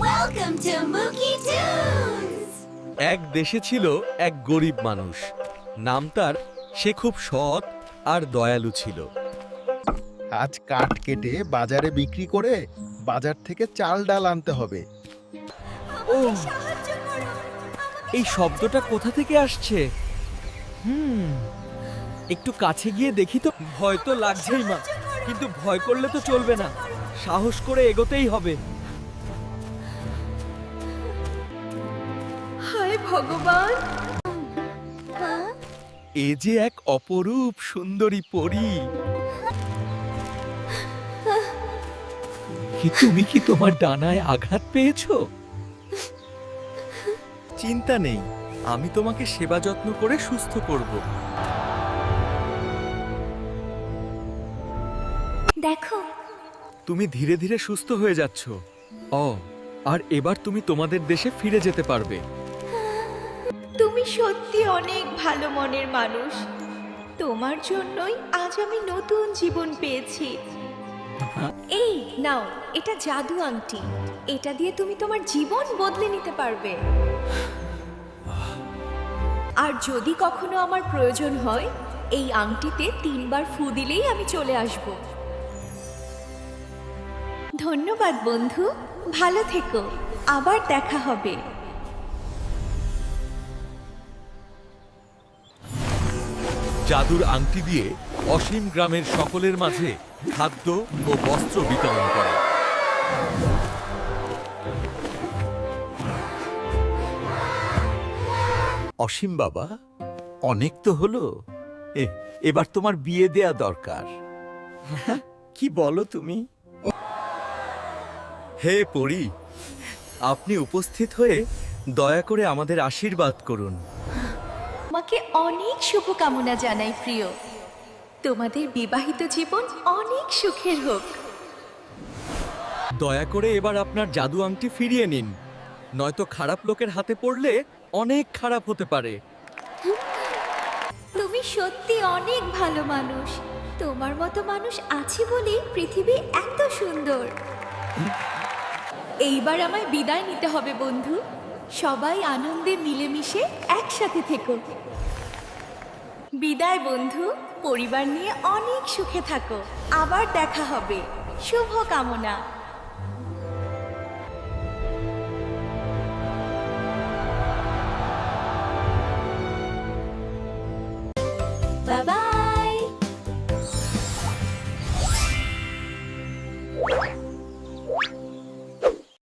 Welcome to Mookie Tunes! এক দেশে ছিল এক গরিব মানুষ। নাম তার, সে খুব সৎ আর দয়ালু ছিল। আজ কাঠ কেটে বাজারে বিক্রি করে বাজার থেকে চাল ডাল আনতে হবে। সাহায্য করো! এই শব্দটা কোথা থেকে আসছে? একটু কাছে গিয়ে দেখি তো। ভয় তো লাগছেই মা, কিন্তু ভয় করলে তো চলবে না, সাহস করে এগোতেই হবে। হায় ভগবান! এ যে এক অপরূপ সুন্দরী পরী। তুমি কি তোমার ডানায় আঘাত পেয়েছো? চিন্তা নেই, আমি তোমাকে সেবা যত্ন করে সুস্থ করব। দেখো, তুমি ধীরে ধীরে সুস্থ হয়ে যাচ্ছ। আর এবার তুমি তোমাদের দেশে ফিরে যেতে পারবে। তুমি সত্যি অনেক ভালো মনের মানুষ। তোমার জন্যই আজ আমি নতুন জীবন পেয়েছি। এই নাও, এটা জাদু আংটি। এটা দিয়ে তুমি তোমার জীবন বদলে নিতে পারবে। আর যদি কখনো আমার প্রয়োজন হয়, এই আংটিতে 3 বার ফু দিলেই আমি চলে আসব। ধন্যবাদ বন্ধু, ভালো থেকো, আবার দেখা হবে। জাদুর আংটি দিয়ে অসীম গ্রামের সকলের মাঝে খাদ্য ও বস্ত্র বিতরণ করে। অসীম বাবা, অনেক তো হলো, এবার তোমার বিয়ে দেয়া দরকার। কি বলো তুমি? হে পরী, আপনি উপস্থিত হয়ে দয়া করে আমাদের আশীর্বাদ করুন। তোমাকে অনেক শুভকামনা জানাই প্রিয়। তোমাদের বিবাহিত জীবন অনেক সুখের হোক। দয়া করে এবার আপনার জাদু আংটি ফিরিয়ে নিন, নয়তো খারাপ লোকের হাতে পড়লে অনেক খারাপ হতে পারে। তুমি সত্যি অনেক ভালো মানুষ। তোমার মতো মানুষ আছে বলেই পৃথিবী এত সুন্দর। এইবার আমায় বিদায় নিতে হবে বন্ধু। সবাই আনন্দে মিলেমিশে একসাথে থেকো। বিদায় বন্ধু, পরিবার নিয়ে অনেক সুখে থাকো। আবার দেখা হবে। শুভ কামনা। Bye bye.